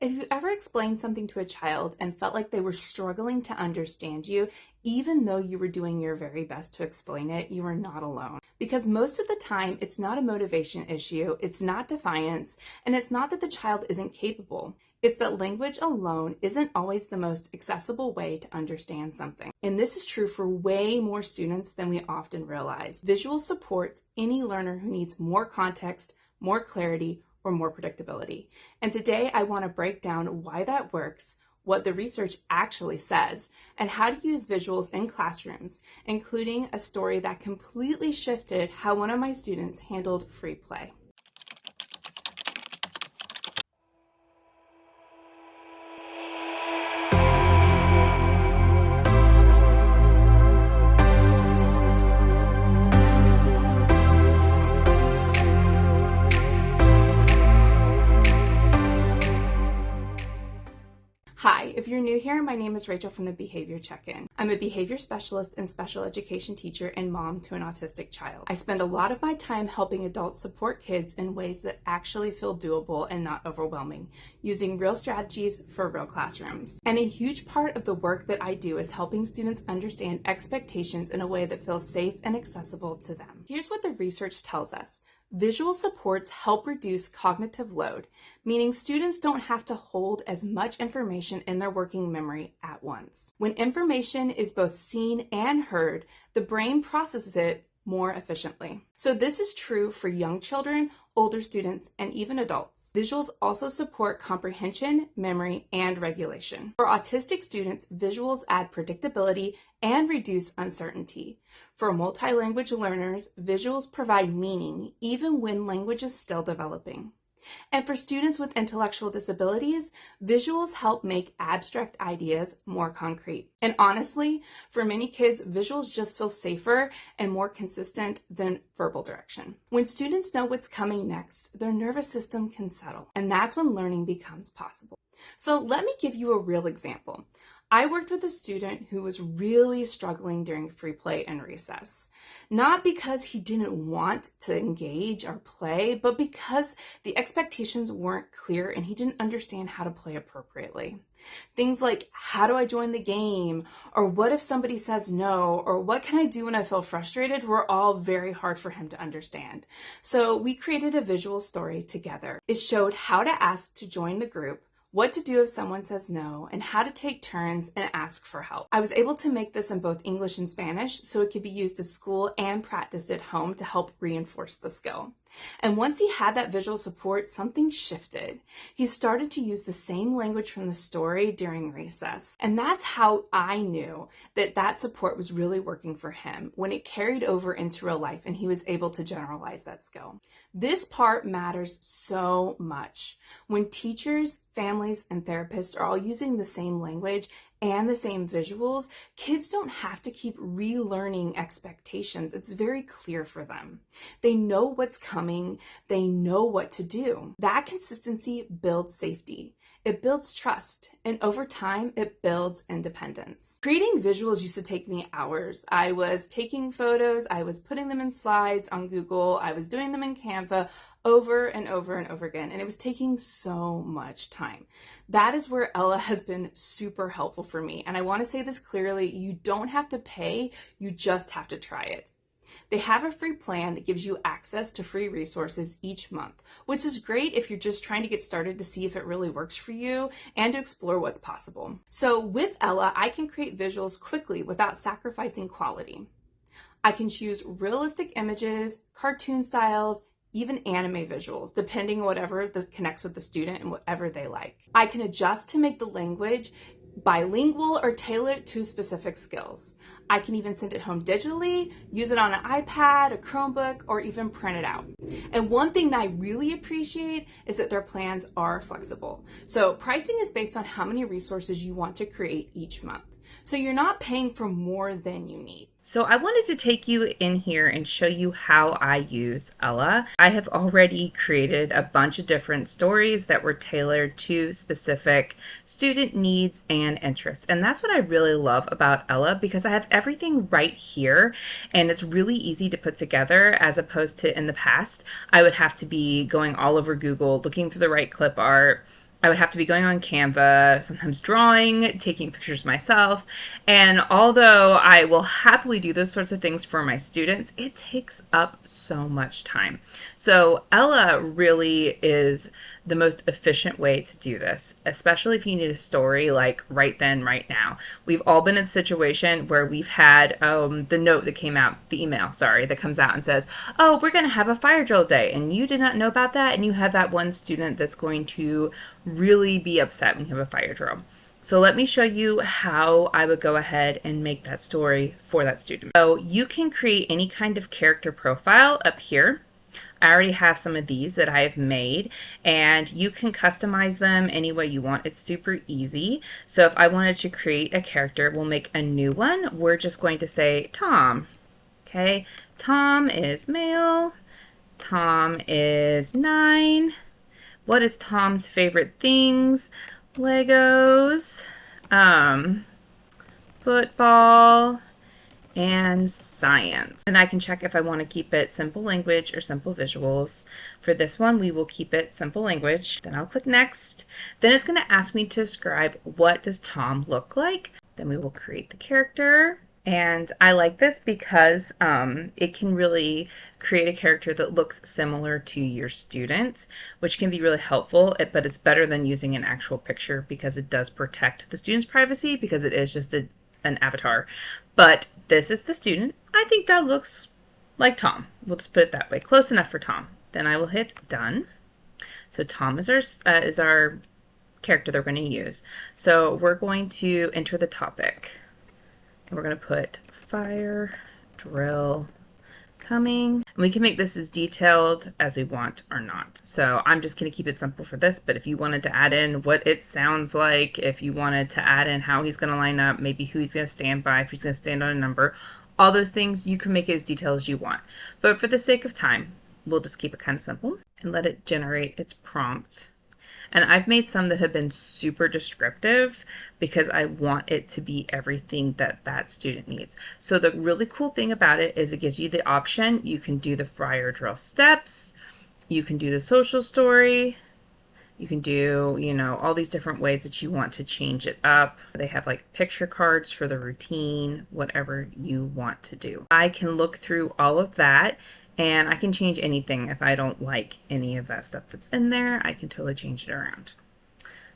If you ever explained something to a child and felt like they were struggling to understand you, even though you were doing your very best to explain it, you are not alone. Because most of the time, it's not a motivation issue, it's not defiance, and it's not that the child isn't capable. It's that language alone isn't always the most accessible way to understand something. And this is true for way more students than we often realize. Visual supports any learner who needs more context, more clarity, or more predictability. And today I want to break down why that works, what the research actually says, and how to use visuals in classrooms, including a story that completely shifted how one of my students handled free play. Hi, if you're new here, my name is Rachel from the Behavior Check-In. I'm a behavior specialist and special education teacher and mom to an autistic child. I spend a lot of my time helping adults support kids in ways that actually feel doable and not overwhelming, using real strategies for real classrooms. And a huge part of the work that I do is helping students understand expectations in a way that feels safe and accessible to them. Here's what the research tells us. Visual supports help reduce cognitive load, meaning students don't have to hold as much information in their working memory at once. When information is both seen and heard, the brain processes it more efficiently. So this is true for young children, older students, and even adults. Visuals also support comprehension, memory, and regulation. For autistic students, visuals add predictability and reduce uncertainty. For multilingual learners, visuals provide meaning even when language is still developing. And for students with intellectual disabilities, visuals help make abstract ideas more concrete. And honestly, for many kids, visuals just feel safer and more consistent than verbal direction. When students know what's coming next, their nervous system can settle, and that's when learning becomes possible. So let me give you a real example. I worked with a student who was really struggling during free play and recess. Not because he didn't want to engage or play, but because the expectations weren't clear and he didn't understand how to play appropriately. Things like, how do I join the game? Or what if somebody says no? Or what can I do when I feel frustrated? Were all very hard for him to understand. So we created a visual story together. It showed how to ask to join the group, what to do if someone says no, and how to take turns and ask for help. I was able to make this in both English and Spanish, so it could be used at school and practiced at home to help reinforce the skill. And once he had that visual support, something shifted. He started to use the same language from the story during recess. And that's how I knew that that support was really working for him, when it carried over into real life and he was able to generalize that skill. This part matters so much. When teachers, families, and therapists are all using the same language and the same visuals, kids don't have to keep relearning expectations. It's very clear for them. They know what's coming. They know what to do. That consistency builds safety. It builds trust, and over time, it builds independence. Creating visuals used to take me hours. I was taking photos, I was putting them in slides on Google, I was doing them in Canva over and over and over again, and it was taking so much time. That is where Ella has been super helpful for me, and I want to say this clearly, you don't have to pay, you just have to try it. They have a free plan that gives you access to free resources each month, which is great if you're just trying to get started to see if it really works for you and to explore what's possible. So with Ella, I can create visuals quickly without sacrificing quality. I can choose realistic images, cartoon styles, even anime visuals, depending on whatever connects with the student and whatever they like. I can adjust to make the language bilingual or tailor it to specific skills. I can even send it home digitally, use it on an iPad, a Chromebook, or even print it out. And one thing that I really appreciate is that their plans are flexible. So pricing is based on how many resources you want to create each month. So you're not paying for more than you need. So I wanted to take you in here and show you how I use Ella. I have already created a bunch of different stories that were tailored to specific student needs and interests. And that's what I really love about Ella, because I have everything right here and it's really easy to put together, as opposed to in the past, I would have to be going all over Google looking for the right clip art, I would have to be going on Canva, sometimes drawing, taking pictures myself. And although I will happily do those sorts of things for my students, it takes up so much time. So Ella really is the most efficient way to do this, especially if you need a story like right then, right now. We've all been in a situation where we've had the note that came out, the email, sorry, that comes out and says, oh, we're going to have a fire drill day, and you did not know about that, and you have that one student that's going to really be upset when you have a fire drill. So let me show you how I would go ahead and make that story for that student. So you can create any kind of character profile up here. I already have some of these that I have made, and you can customize them any way you want. It's super easy. So if I wanted to create a character, we'll make a new one. We're just going to say Tom. Okay, Tom is male. Tom is 9. What is Tom's favorite things? Legos, football, and science. And I can check if I want to keep it simple language or simple visuals. For this one, we will keep it simple language. Then I'll click next. Then it's going to ask me to describe what does Tom look like. Then we will create the character. And I like this because it can really create a character that looks similar to your student, which can be really helpful, but it's better than using an actual picture because it does protect the student's privacy because it is just an avatar. But this is the student. I think that looks like Tom. We'll just put it that way. Close enough for Tom. Then I will hit done. So Tom is our character that we're going to use. So we're going to enter the topic. And we're going to put fire drill coming. And we can make this as detailed as we want or not. So I'm just going to keep it simple for this, but if you wanted to add in what it sounds like, if you wanted to add in how he's going to line up, maybe who he's going to stand by, if he's going to stand on a number, all those things, you can make it as detailed as you want. But for the sake of time, we'll just keep it kind of simple and let it generate its prompt. And I've made some that have been super descriptive because I want it to be everything that that student needs. So the really cool thing about it is it gives you the option. You can do the fire drill steps. You can do the social story. You can do, you know, all these different ways that you want to change it up. They have like picture cards for the routine, whatever you want to do. I can look through all of that. And I can change anything. If I don't like any of that stuff that's in there, I can totally change it around.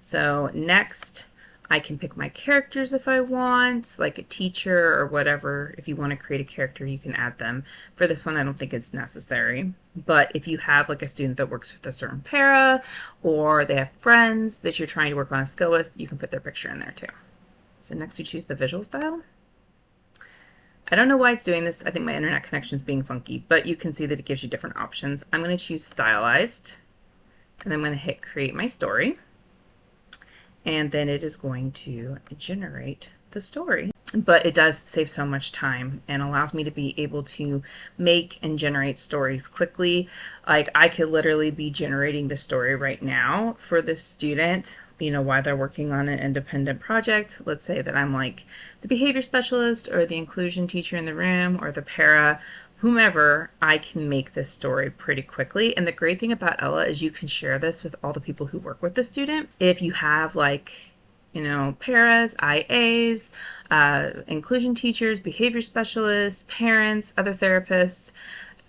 So next, I can pick my characters if I want, like a teacher or whatever. If you want to create a character, you can add them. For this one, I don't think it's necessary. But if you have like a student that works with a certain para, or they have friends that you're trying to work on a skill with, you can put their picture in there too. So next we choose the visual style. I don't know why it's doing this. I think my internet connection is being funky, but you can see that it gives you different options. I'm going to choose stylized, and I'm going to hit create my story, and then it is going to generate the story. But it does save so much time and allows me to be able to make and generate stories quickly. Like I could literally be generating the story right now for the student, you know, while they're working on an independent project. Let's say that I'm like the behavior specialist or the inclusion teacher in the room or the para, whomever. I can make this story pretty quickly. And the great thing about Ella is you can share this with all the people who work with the student. If you have like, you know, paras, IAs, inclusion teachers, behavior specialists, parents, other therapists,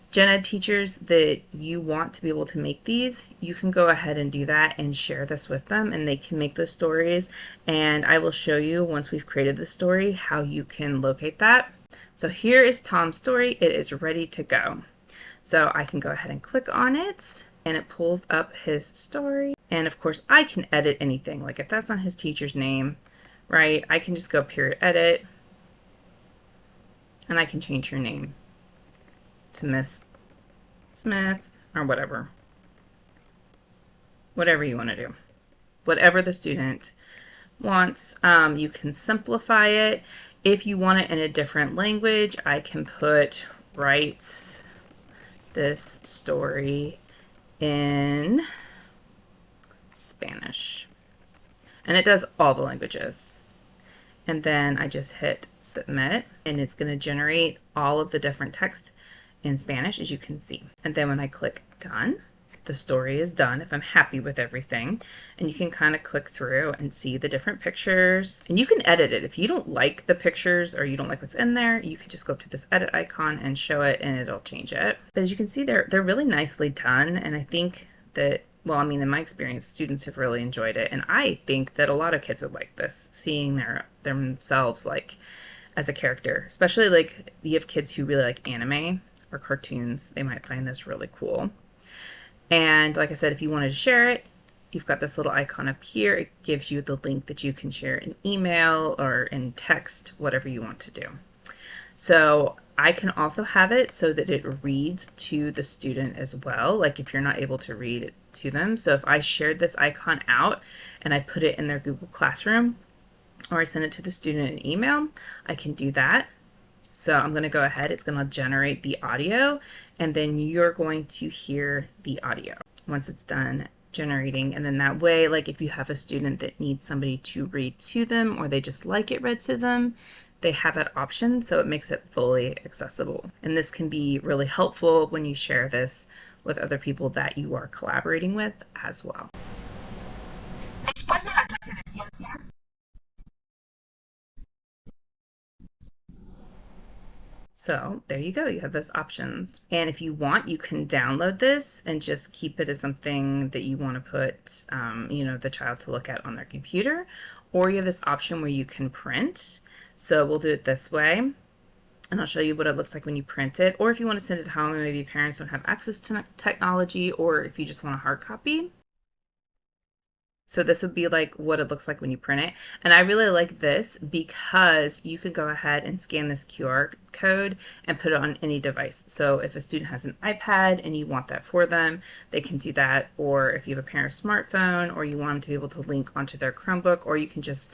gen ed teachers that you want to be able to make these, you can go ahead and do that and share this with them and they can make those stories. And I will show you once we've created the story how you can locate that. So here is Tom's story. It is ready to go. So I can go ahead and click on it and it pulls up his story. And of course I can edit anything. Like if that's not his teacher's name, right, I can just go up here to edit and I can change your name to Miss Smith or whatever. Whatever you want to do. Whatever the student wants. You can simplify it. If you want it in a different language, I can put write this story in Spanish. And it does all the languages. And then I just hit submit and it's going to generate all of the different text in Spanish, as you can see. And then when I click done, the story is done, if I'm happy with everything. And you can kind of click through and see the different pictures. And you can edit it. If you don't like the pictures or you don't like what's in there, you can just go up to this edit icon and show it and it'll change it. But as you can see, they're really nicely done. And I think that, well, I mean, in my experience, students have really enjoyed it. And I think that a lot of kids would like this, seeing themselves like as a character, especially like you have kids who really like anime or cartoons. They might find this really cool. And like I said, if you wanted to share it, you've got this little icon up here. It gives you the link that you can share in email or in text, whatever you want to do. So I can also have it so that it reads to the student as well, like if you're not able to read it to them. So if I shared this icon out and I put it in their Google Classroom, or I send it to the student in email, I can do that. So I'm going to go ahead, it's going to generate the audio, and then you're going to hear the audio once it's done generating. And then that way, like if you have a student that needs somebody to read to them, or they just like it read to them, they have that option, so it makes it fully accessible. And this can be really helpful when you share this with other people that you are collaborating with as well. Después de la clase de ciencias, so there you go, you have those options. And if you want, you can download this and just keep it as something that you want to put, the child to look at on their computer. Or you have this option where you can print. So we'll do it this way. And I'll show you what it looks like when you print it. Or if you want to send it home and maybe parents don't have access to technology, or if you just want a hard copy. So this would be like what it looks like when you print it. And I really like this because you can go ahead and scan this QR code and put it on any device. So if a student has an iPad and you want that for them, they can do that. Or if you have a parent's smartphone or you want them to be able to link onto their Chromebook, or you can just,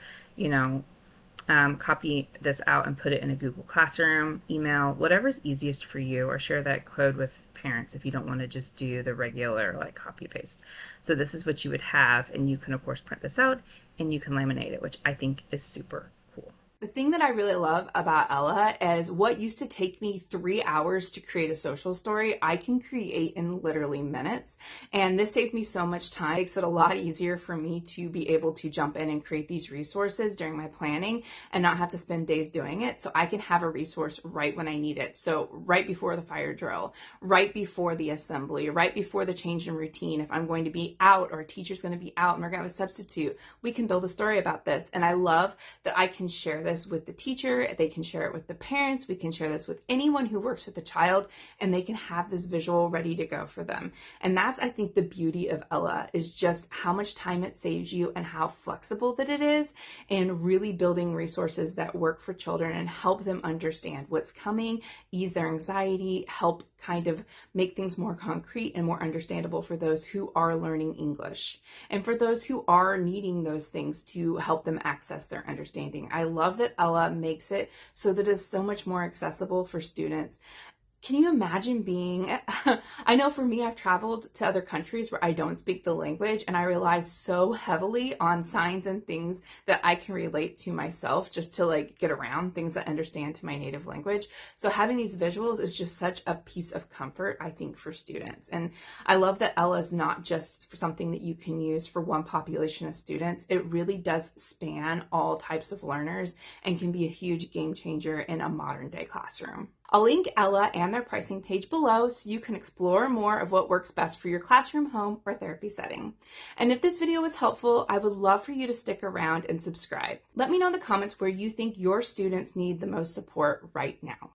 copy this out and put it in a Google Classroom, email, whatever's easiest for you, or share that code with parents if you don't want to just do the regular like copy paste. So this is what you would have, and you can of course print this out and you can laminate it, which I think is super cool. The thing that I really love about Ella is what used to take me 3 hours to create a social story, I can create in literally minutes. And this saves me so much time. It makes it a lot easier for me to be able to jump in and create these resources during my planning and not have to spend days doing it. So I can have a resource right when I need it. So right before the fire drill, right before the assembly, right before the change in routine. If I'm going to be out or a teacher's going to be out and we're going to have a substitute, we can build a story about this. And I love that I can share this with the teacher, they can share it with the parents, we can share this with anyone who works with the child, and they can have this visual ready to go for them. And that's, I think, the beauty of Ella, is just how much time it saves you and how flexible that it is, and really building resources that work for children and help them understand what's coming, ease their anxiety, help kind of make things more concrete and more understandable for those who are learning English and for those who are needing those things to help them access their understanding. I love that Ella makes it so that it's so much more accessible for students. Can you imagine being, I know for me, I've traveled to other countries where I don't speak the language, and I rely so heavily on signs and things that I can relate to myself just to like get around things that I understand to my native language. So having these visuals is just such a piece of comfort, I think, for students. And I love that Ella is not just for something that you can use for one population of students. It really does span all types of learners and can be a huge game changer in a modern day classroom. I'll link Ella and their pricing page below so you can explore more of what works best for your classroom, home, or therapy setting. And if this video was helpful, I would love for you to stick around and subscribe. Let me know in the comments where you think your students need the most support right now.